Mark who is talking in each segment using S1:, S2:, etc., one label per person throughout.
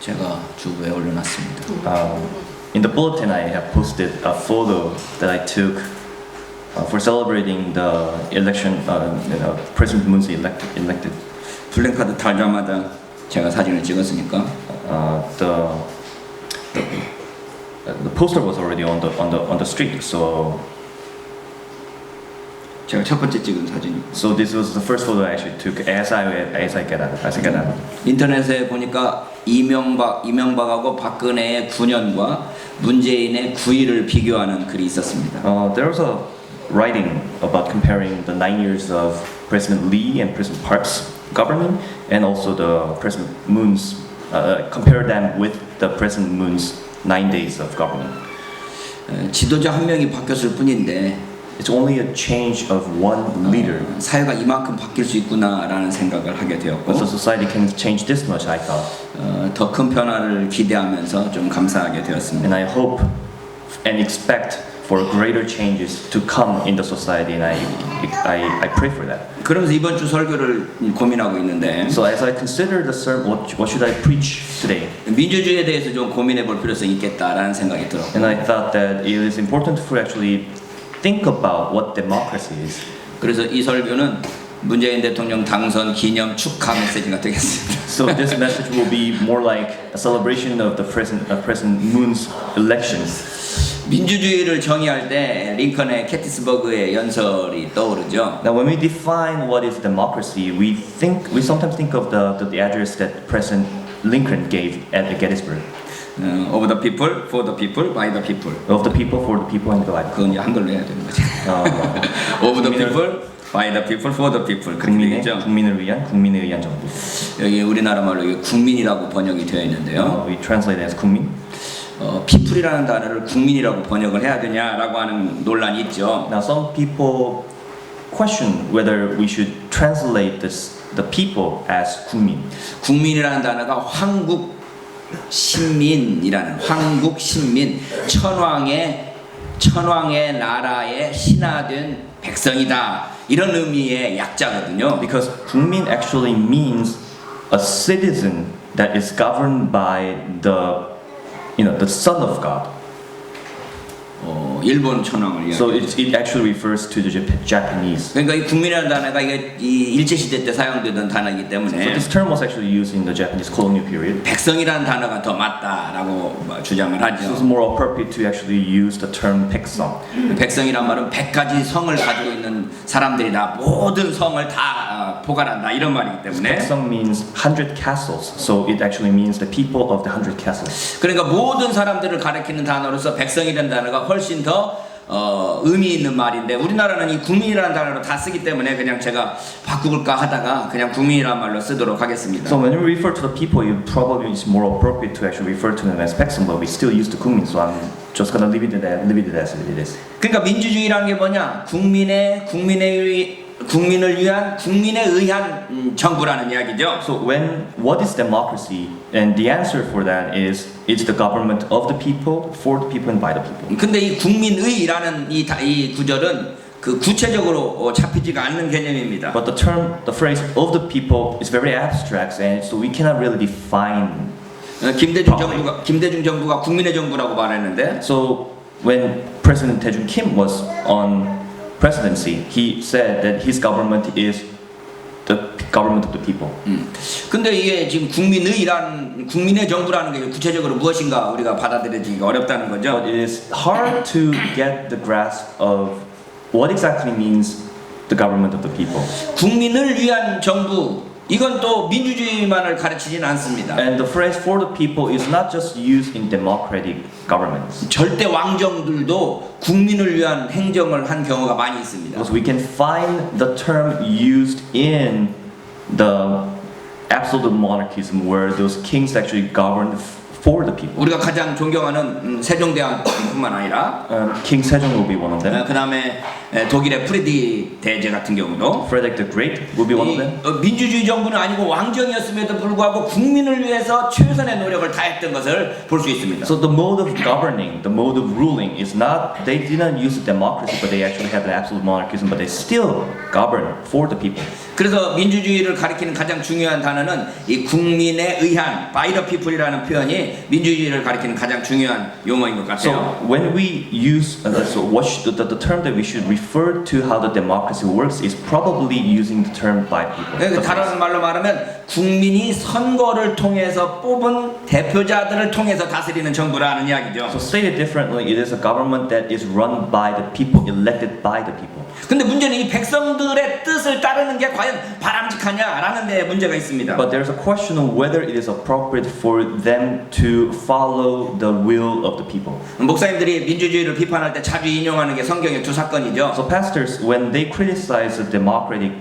S1: 제가 주부에 올려놨습니다.
S2: In the bulletin, I have posted a photo that I took for celebrating the election. President Moon's elected.
S1: 플랜카드 달자마다 제가 사진을 찍었으니까
S2: The poster was already on the street, so
S1: 제가 첫 번째 찍은 사진.
S2: so this was the first photo I actually took as I get out.
S1: 인터넷에 보니까 이명박하고 박근혜의 9년과 문재인의 9일을 비교하는 글이 있었습니다.
S2: There was a writing about comparing the 9 years of President Lee and President Park's government, and also the President Moon's compare them with the President Moon's 9 days of government.
S1: 지도자 한 명이 바뀌었을 뿐인데
S2: It's only a change of one leader.
S1: 사회가 이만큼 바뀔 수 있구나라는 생각을 하게 되었고
S2: But the society can change this much, I thought.
S1: 더 큰 변화를 기대하면서 좀 감사하게 되었습니다.
S2: And I hope and expect for greater changes to come in the society, and I pray for that.
S1: 그러면서 이번 주 설교를 고민하고 있는데
S2: So as I consider the sermon, what should I preach today?
S1: 민주주의에 대해서 좀 고민해 볼 필요성이 있겠다라는 생각이 들었고
S2: And I thought that it is important to actually think about what democracy is.
S1: 그래서 이 설교는 문재인 대통령 당선 기념 축하 메시지가 되겠습니다.
S2: So this message will be more like a celebration of the President Moon's election.
S1: 민주주의를 정의할 때 링컨의 게티스버그의 연설이 떠오르죠.
S2: Now, when we define what is democracy, we sometimes think of the address that President Lincoln gave at Gettysburg.
S1: Of the people, for the people, by the people.
S2: Of the people, for the people, and by the people.
S1: 그건 이제 한글로 해야 되는 거죠. Of the people, by the people, for the people. 그렇게 되죠.
S2: 국민을 위한 국민에 의한 정부.
S1: 여기 우리나라 말로 이게 국민이라고 번역이 되어 있는데요.
S2: We translate it as 국민.
S1: people이라는 단어를 국민이라고 번역을 해야 되냐라고 하는 논란이 있죠.
S2: Now, some people question whether we should translate the people as 국민.
S1: 국민이라는 단어가 황국 신민이라는 황국 신민 천왕의 나라에 신하된 백성이다 이런 의미의 약자거든요.
S2: Because 국민 actually means a citizen that is governed by the Son of God.
S1: 일본 천황을 이야기해요.
S2: So it actually refers to the Japanese.
S1: 그러니까 이 국민이라는 단어가 이게 이 일제 시대 때 사용되던 단어이기
S2: So
S1: 때문에
S2: this term was actually used in the Japanese colonial period.
S1: 백성이라는 단어가 더 맞다라고 주장을
S2: So it's
S1: 하죠.
S2: more appropriate to actually use the term 백성.
S1: 백성이란 말은 100가지 성을 가지고 있는 사람들이다. 모든 성을 다 포괄한다 이런 말이기 때문에
S2: 백성 means 100 castles. So it actually means the people of the 100 castles.
S1: 그러니까 모든 사람들을 가리키는 단어로서 백성이라는 단어가 훨씬 더 의미 있는 말인데 우리나라는 이 국민이라는 단어로 다 쓰기 때문에 그냥 제가 바꿀까 하다가 그냥 국민이라는 말로 쓰도록 하겠습니다.
S2: So when we refer to the people, it probably is more appropriate to actually refer to them as 백성, but we still use the 국민. So I'm just gonna leave it as it is.
S1: 그러니까 민주주의라는 게 뭐냐? 국민을 위한 국민에 의한 정부라는 이야기죠.
S2: So what is democracy? And the answer for that is it's the government of the people, for the people, and by the people.
S1: 근데 이 국민의라는 이 구절은 그 구체적으로 잡히지가 않는 개념입니다.
S2: But the phrase of the people is very abstract, and so we cannot really define.
S1: 김대중 정부가 국민의 정부라고 말했는데
S2: So when President Dae-jung Kim was on presidency, he said that his government is the government of the people.
S1: 근데 이게 지금 국민의 정부라는 게 구체적으로 무엇인가 우리가 받아들이기가 어렵다는 거죠.
S2: But it is hard to get the grasp of what exactly means the government of the people.
S1: 국민을 위한 정부 이건 또 민주주의만을 가르치지는 않습니다.
S2: And the phrase for the people is not just used in democratic governments.
S1: 절대 왕정들도 국민을 위한 행정을 한 경우가 많이 있습니다.
S2: Because we can find the term used in the absolute monarchism where those kings actually governed for the people.
S1: 우리가 가장 존경하는 세종대왕뿐만 아니라
S2: King Sejong will be one of them.
S1: 그 다음에 독일의 프리디 대제 같은 경우도
S2: Frederick the Great will be one of them.
S1: 민주주의 정부는 아니고 왕정이었음에도 불구하고 국민을 위해서 최선의 노력을 다했던 것을 볼 수 있습니다.
S2: So the mode of governing, the mode of ruling is not, they didn't use democracy, but they actually had an absolute monarchism, but they still govern for the people.
S1: 그래서 민주주의를 가리키는 가장 중요한 단어는 이 국민에 의한 by the people이라는 표현이 민주주의를 가리키는 가장 중요한 용어인 것
S2: So
S1: 같아요.
S2: when we use so what should, the term that we should refer to how the democracy works is probably using the term by people.
S1: 그 다른 말로 말하면 국민이 선거를 통해서 뽑은 대표자들을 통해서 다스리는 정부라는 이야기죠.
S2: So stated differently, it is a government that is run by the people, elected by the people.
S1: 근데 문제는 이 백성들의 뜻을 따르는 게 과연 바람직하냐라는 데 문제가 있습니다.
S2: But there's a question of whether it is appropriate for them to follow the will of the people.
S1: 목사님들이 민주주의를 비판할 때 자주 인용하는 게 성경의 두 사건이죠.
S2: So pastors, when they criticize the democratic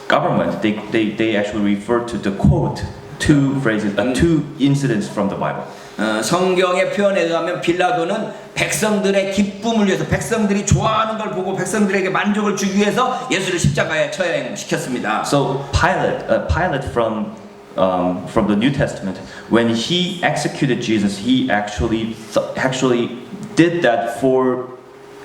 S2: government, they actually refer to the quote, two phrases, two incidents from the Bible.
S1: 성경의 표현에 의하면 빌라도는 백성들의 기쁨을 위해서 백성들이 좋아하는 걸 보고 백성들에게 만족을 주기 위해서 예수를 십자가에 처형시켰습니다.
S2: So Pilate from the New Testament, when he executed Jesus, he actually did that for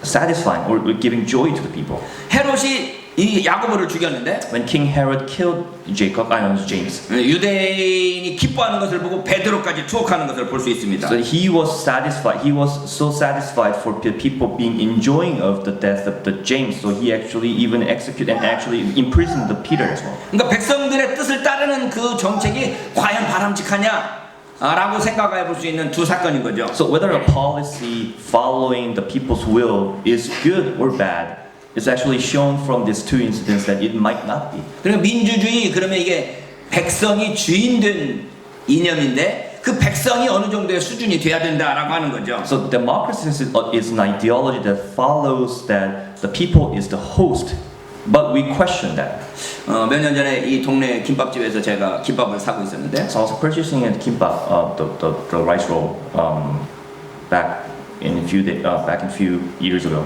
S2: satisfying or giving joy to the people.
S1: 헤롯이 이 야고보를 죽였는데
S2: When King Herod killed James,
S1: 유대인이 기뻐하는 것을 보고 베드로까지 투옥하는 것을 볼 수 있습니다.
S2: so he was satisfied. He was so satisfied for the people being enjoying of the death of the James, so he actually even executed and actually imprisoned the Peter as well.
S1: 그러니까 백성들의 뜻을 따르는 그 정책이 과연 바람직하냐? 라고 생각해 볼 수 있는 두 사건인 거죠.
S2: So whether a policy following the people's will is good or bad is actually shown from these two incidents that it might not be.
S1: 그러니까 민주주의 그러면 이게 백성이 주인된 이념인데 그 백성이 어느 정도의 수준이 돼야 된다라고 하는 거죠.
S2: So democracy is an ideology that follows that the people is the host, but we question that.
S1: 몇 년 전에 이 동네 김밥집에서 제가 김밥을 사고 있었는데
S2: So I was purchasing a kimbap, the rice roll, back in a few years ago.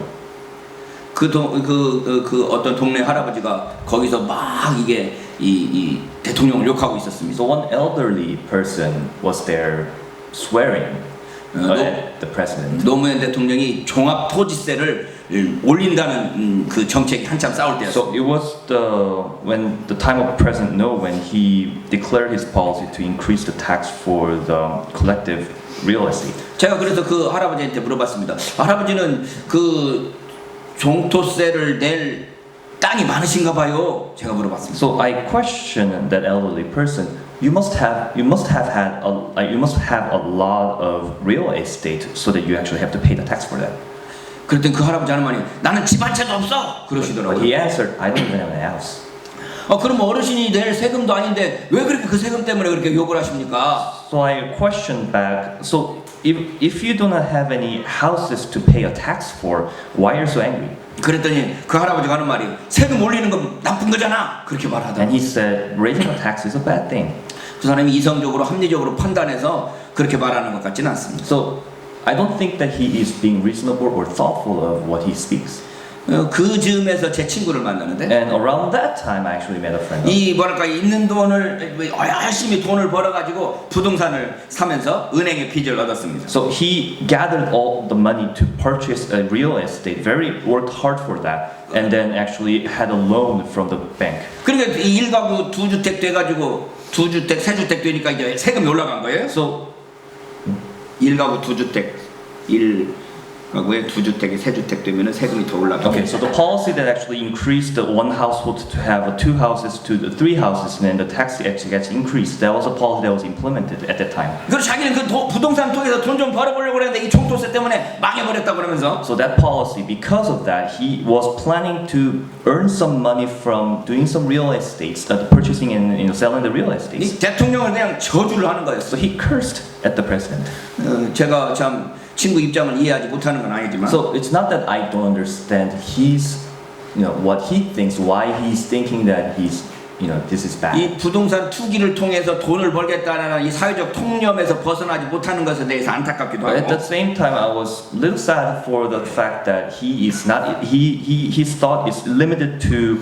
S1: 그 어떤 동네 할아버지가 거기서 막 이게 이 대통령을 욕하고 있었습니다.
S2: So one elderly person was there swearing at the president.
S1: 노무현 대통령이 종합 토지세를 올린다는 그 정책이 한참 싸울 때였어요.
S2: So it was when the time of President No, when he declared his policy to increase the tax for the collective real estate.
S1: 제가 그래서 그 할아버지한테 물어봤습니다. 할아버지는 그 종토세를 낼 땅이 많으신가 봐요. 제가 물어봤습니다.
S2: So I questioned that elderly person. You must have a lot of real estate so that you actually have to pay the tax for that.
S1: 그랬더니 그 할아버지 하는 말이 나는 집 한 채도 없어.
S2: But
S1: 그러시더라고요.
S2: he answered, I don't even have a house.
S1: 그럼 어르신이 낼 세금도 아닌데 왜 그렇게 그 세금 때문에 그렇게 욕을 하십니까?
S2: So I questioned back. So if you do not have any houses to pay a tax for, why are you so angry?
S1: 그랬더니 그 할아버지가 하는 말이 세금 올리는 건 나쁜 거잖아. 그렇게 말하더라고요.
S2: And he said, raising a tax is a bad thing.
S1: 그 사람이 이성적으로 합리적으로 판단해서 그렇게 말하는 것 같지는 않습니다.
S2: So I don't think that he is being reasonable or thoughtful of what he speaks.
S1: 그 즈음에서 제 친구를 만나는데
S2: And around that time, I actually met a friend.
S1: 이 뭐랄까 있는 돈을 열심히 돈을 벌어가지고 부동산을 사면서 은행에 빚을 얻었습니다.
S2: So he gathered all the money to purchase a real estate. Worked hard for that, and then actually had a loan from the bank.
S1: 그러니까 이 1가구 2주택 돼가지고 2주택 3주택 되니까 이제 세금이 올라간 거예요.
S2: So
S1: 1가구 2주택 1가구에 2주택이 3주택 되면은 세금이 더 올라가요.
S2: okay, so the policy that actually increased the one household to have two houses to the three houses, and then the tax actually gets increased. That was a policy that was implemented at that time.
S1: 그리고 자기는 그 부동산 통해서 돈 좀 벌어보려고 그랬는데 이 총토세 때문에 망해버렸다 그러면서
S2: So that policy, because of that, he was planning to earn some money from doing some real estates, purchasing and selling the real estates.
S1: 이 대통령을 그냥 저주를 하는 거였어.
S2: So he cursed at the president.
S1: 제가 참 친구 입장을 이해하지 못하는 건 아니지만
S2: So it's not that I don't understand what he thinks, why he's thinking that this is bad.
S1: 이 부동산 투기를 통해서 돈을 벌겠다는 이 사회적 통념에서 벗어나지 못하는 것에 대해서 안타깝기도
S2: But at the
S1: 하고
S2: same time, I was a little sad for the fact that his thought is limited to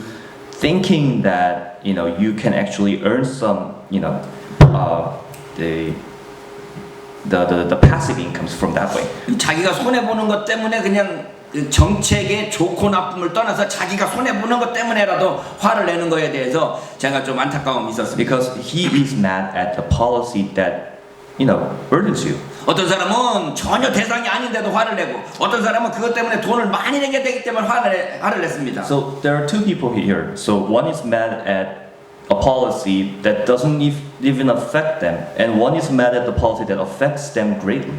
S2: thinking that you can actually earn some the passive incomes from that way.
S1: 자기가 손해 보는 것 때문에 그냥 그 정책의 좋고 나쁨을 떠나서 자기가 손해 보는 것 때문에라도 화를 내는 거에 대해서 제가 좀 안타까움이 있었습니다.
S2: Because he is mad at the policy that, burdens you.
S1: 어떤 사람은 전혀 대상이 아닌데도 화를 내고 어떤 사람은 그것 때문에 돈을 많이 내게 되기 때문에 화를 냈습니다.
S2: So there are two people here. So one is mad at a policy that doesn't even affect them, and one is mad at the policy that affects them greatly.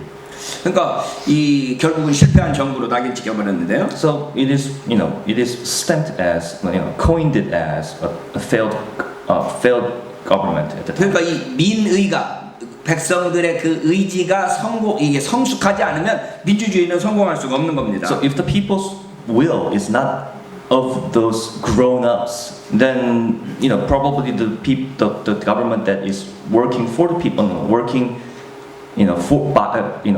S1: 그러니까 이 결국은 실패한 정부로 낙인 찍혀버렸는데요.
S2: So it is stamped as, coined it as a failed government at the time.
S1: 그러니까 이 민의가 백성들의 그 의지가 이게 성숙하지 않으면 민주주의는 성공할 수가 없는 겁니다.
S2: So if the people's will is not of those grown-ups, then probably the government that is working for the people,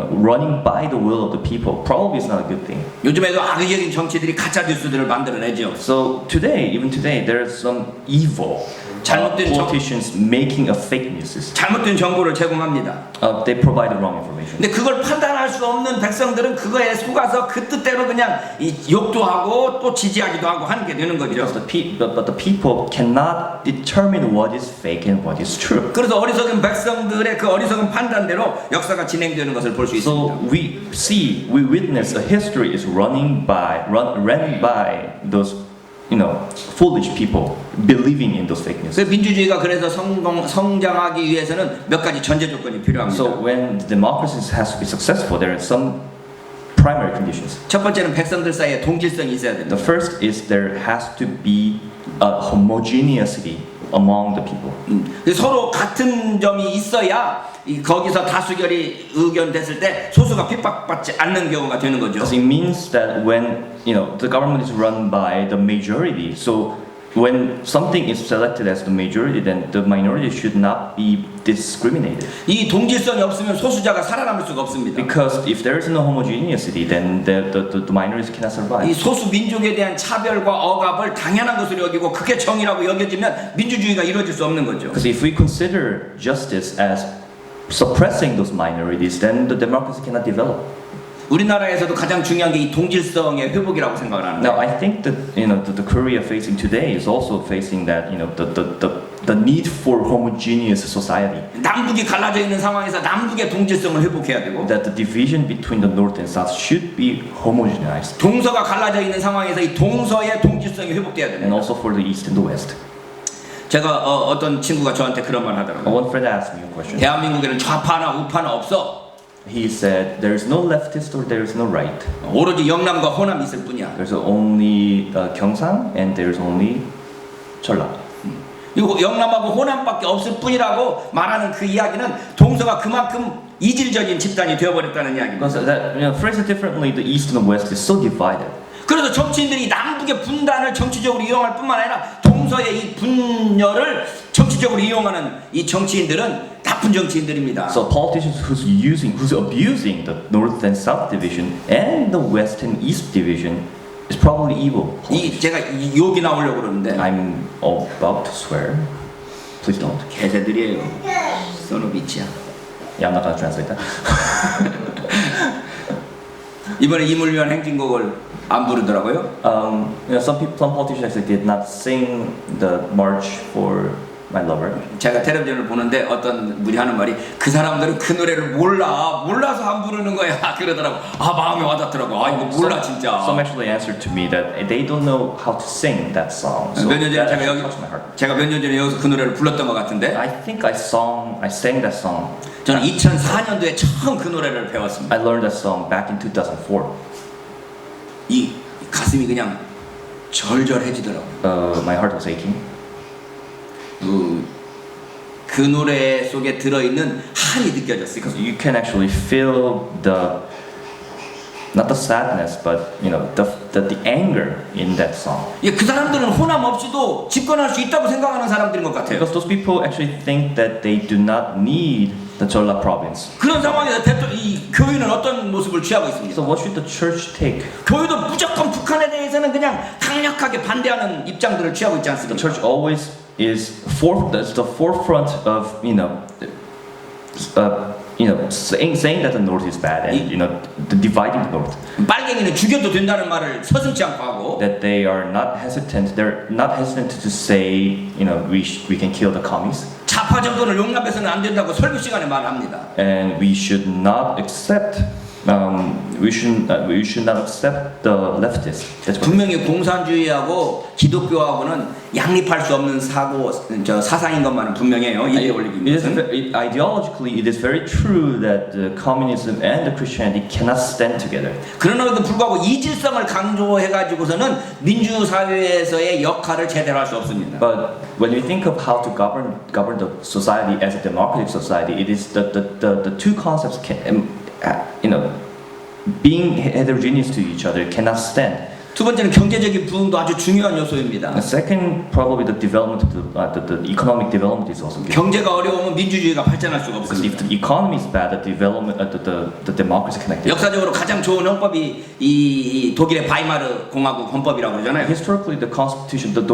S2: running by the will of the people, probably is not a good thing.
S1: 요즘에도 악의적인 정치들이 가짜 뉴스들을 만들어내죠.
S2: So even today, there are some evil
S1: 잘못된
S2: politicians making fake news.
S1: 잘못된 정보를 제공합니다.
S2: They provide the wrong information.
S1: 근데 그걸 판단할 수 없는 백성들은 그거에 속아서 그 뜻대로 그냥 욕도 하고 또 지지하기도 하고 하는 게 되는 거죠.
S2: But the people cannot determine what is fake and what is true.
S1: 그래서 어리석은 백성들의 그 어리석은 판단대로 역사가 진행되는 것을 볼 수
S2: So
S1: 있습니다.
S2: we witness a history is run by those foolish people believing in those fake news.
S1: 그 민주주의가 그래서 성장하기 위해서는 몇 가지 전제 조건이 필요합니다.
S2: So when the democracy has to be successful, there are some primary conditions.
S1: 첫 번째는 백성들 사이에 동질성이 있어야 됩니다.
S2: The first is there has to be a homogeneity among the people.
S1: 서로 같은 점이 있어야 거기서 다수결이 의견됐을 때 소수가 핍박받지 않는 경우가 되는 거죠.
S2: Because it means that when the government is run by the majority, so when something is selected as the majority, then the minority should not be discriminated.
S1: 이 동질성이 없으면 소수자가 살아남을 수가 없습니다.
S2: Because if there is no homogeneity, then the minorities cannot
S1: 이
S2: survive.
S1: 소수 민족에 대한 차별과 억압을 당연한 것으로 여기고 그게 정의라고 여겨지면 민주주의가 이루어질 수 없는 거죠.
S2: Because if we consider justice as suppressing those minorities, then the democracy cannot develop.
S1: 우리나라에서도 가장 중요한 게 이 동질성의 회복이라고 생각을 하는데.
S2: Now, I think that the Korea facing today is also facing that the need for homogeneous society.
S1: 남북이 갈라져 있는 상황에서 남북의 동질성을 회복해야 되고.
S2: That the division between the north and south should be homogenized.
S1: 동서가 갈라져 있는 상황에서 이 동서의 동질성이 회복돼야
S2: And
S1: 됩니다.
S2: also for the east and the west.
S1: 제가 어떤 친구가 저한테 그런 말 하더라고요.
S2: One friend asked me a question.
S1: 대한민국에는 좌파나 우파나 없어.
S2: He said, "There is no leftist or there is no right.
S1: 오로지 영남과 호남이 있을 뿐이야.
S2: There's only Gyeongsang and there's only Jeolla."
S1: 이거 영남하고 호남밖에 없을 뿐이라고 말하는 그 이야기는 동서가 그만큼 이질적인 집단이 되어버렸다는 이야기입니다.
S2: Because that, phrase it differently, the east and the west is so divided.
S1: 그래서 정치인들이 남북의 분단을 정치적으로 이용할 뿐만 아니라 동서의 이 분열을 정치적으로 이용하는 이 정치인들은 나쁜 정치인들입니다.
S2: So politicians who's abusing the north and south division and the west and east division is probably evil.
S1: 제가 욕이 나오려고 그러는데
S2: I'm about to swear. Please don't.
S1: 개새들이에요. 써노비치야.
S2: Yeah, I'm not gonna translate that.
S1: 이번에 이물위원 행진곡을 안 부르더라고요.
S2: Some politicians actually did not sing the march for my lover.
S1: 제가 텔레비전을 보는데 어떤 분이 하는 말이 그 사람들은 그 노래를 몰라서 안 부르는 거야 그러더라고. 아 마음에 와닿더라고. 아 이거 몰라 진짜.
S2: Some actually answered to me that they don't know how to sing that song. So
S1: 몇 년 전에
S2: that
S1: 제가
S2: actually
S1: 여기
S2: touched my heart.
S1: 제가 몇 년 전에 여기서 그 노래를 불렀던 것 같은데.
S2: I think I sang that song.
S1: 저는 2004년도에 처음 그 노래를 배웠습니다.
S2: I learned that song back in 2004.
S1: 이 가슴이 그냥 절절해지더라고.
S2: My heart was aching.
S1: 그 노래 속에 들어있는 한이 느껴졌어요.
S2: Because you can actually feel not the sadness, but the anger in that song.
S1: 그 사람들은 호남 없이도 집권할 수 있다고 생각하는 사람들인 것 같아요.
S2: Because those people actually think that they do not need the Jeolla province.
S1: 그런 상황에서 이 교회는 어떤 모습을 취하고 있습니까?
S2: So what should the church take?
S1: 교회도 무조건 북한에 대해서는 그냥 강력하게 반대하는 입장들을 취하고 있지
S2: The
S1: 않습니까?
S2: church always is the forefront of saying that the North is bad and the dividing the North.
S1: 빨갱이는 죽여도 된다는 말을 서슴지 않고 하고
S2: That they are not hesitant. They're not hesitant to say, we can kill the commies.
S1: 좌파 정권을 용납해서는 안 된다고 설교 시간에 말합니다.
S2: And we should not accept. We should not accept the leftists. That's what
S1: 분명히 공산주의하고 기독교하고는 양립할 수 없는 사상인 것만은 분명해요.
S2: Ideologically, it is very true that the communism and the Christianity cannot stand together.
S1: 그러나도 불구하고 이질성을 강조해가지고서는 민주사회에서의 역할을 제대로 할 수 없습니다.
S2: But when we think of how to govern the society as a democratic society, it is the two concepts being heterogeneous to each other cannot stand.
S1: 두 번째는 경제적인 부흥도 아주 중요한 요소입니다.
S2: The second, probably the development of the economic development is also good.
S1: 경제가 어려우면 민주주의가 발전할 수가
S2: Because if
S1: 없습니다.
S2: the economy is bad, the development, the democracy connected.
S1: 역사적으로 가장 좋은 헌법이 이 독일의 바이마르 공화국 헌법이라고 그러잖아요.
S2: Historically, the constitution, the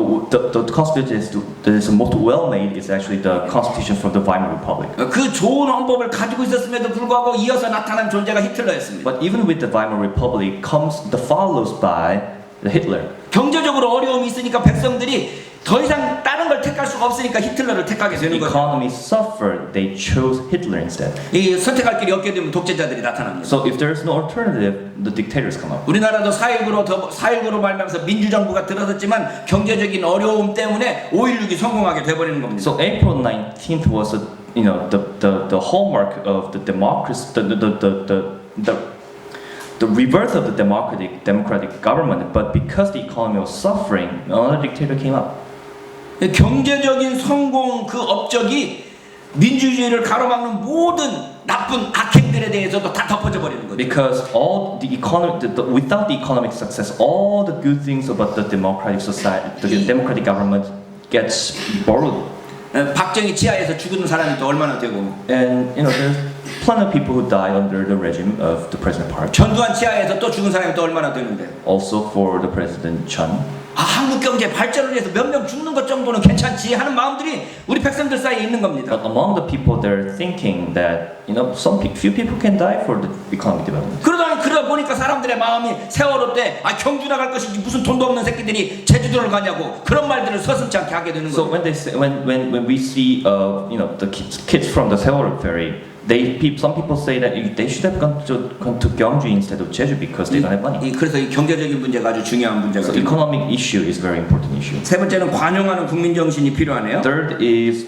S2: constitution that is the most well made is actually the constitution from the Weimar Republic.
S1: 그 좋은 헌법을 가지고 있었음에도 불구하고 이어서 나타난 존재가 히틀러였습니다.
S2: But even with the Weimar Republic comes the follows by the Hitler.
S1: 경제적으로 어려움이 있으니까 백성들이 더 이상 다른 걸 택할 수가 없으니까 히틀러를 택하게 되는 거죠.
S2: Economy suffered, they chose Hitler instead.
S1: 이 선택할 길이 없게 되면 독재자들이 나타납니다.
S2: So if there is no alternative, the dictators come up.
S1: 우리나라도 4.19로 말하면서 민주정부가 들어섰지만 경제적인 어려움 때문에 5.16이 성공하게 돼버리는 겁니다.
S2: So April 19th was the hallmark of the democracy, the rebirth of the democratic government. But because the economy was suffering, another dictator came up.
S1: 경제적인 성공 그 업적이 민주주의를 가로막는 모든 나쁜 악행들에 대해서도 다 덮어져 버리는 거죠.
S2: Because all the economic, without the economic success, all the good things about the democratic society, the democratic government gets borrowed.
S1: 박정희 치하에서 죽은 사람이 또 얼마나 되고
S2: And there's plenty of people who died under the regime of the President Park.
S1: 전두환 치하에서 또 죽은 사람이 또 얼마나 되는데
S2: Also for the President Chun.
S1: 한국 경제 발전을 위해서 몇 명 죽는 것 정도는 괜찮지 하는 마음들이 우리 백성들 사이에 있는 겁니다.
S2: But among the people, they're thinking that few people can die for the economic development.
S1: 그러다 보니까 사람들의 마음이 세월호 때 경주 나갈 것이지 무슨 돈도 없는 새끼들이 제주도를 가냐고 그런 말들을 서슴지 않게 하게 되는
S2: So
S1: 거예요.
S2: when they say, when we see the kids from the Seoul ferry, some people say that they should have gone to Gyeongju instead of Jeju because they don't have money.
S1: 그래서 이 경제적인 문제가 아주 중요한 문제가
S2: So
S1: 됩니다.
S2: economic issue is very important issue.
S1: 세 번째는 관용하는 국민 정신이 필요하네요.
S2: Third is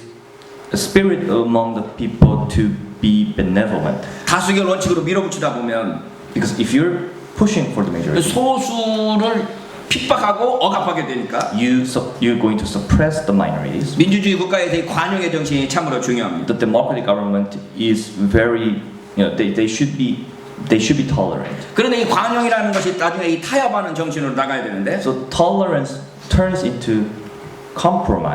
S2: a spirit among the people to be benevolent.
S1: 다수결 원칙으로 밀어붙이다 보면
S2: Because if you're pushing for the majority,
S1: 소수를 핍박하고 억압하게 되니까
S2: you're going to suppress the minorities.
S1: 민주주의 국가에서의 관용의 정신이 참으로 중요합니다.
S2: The democratic government is very, they should be tolerant.
S1: 그런데 이 관용이라는 것이 나중에 이 타협하는 정신으로 나가야 되는데
S2: So tolerance turns into compromise.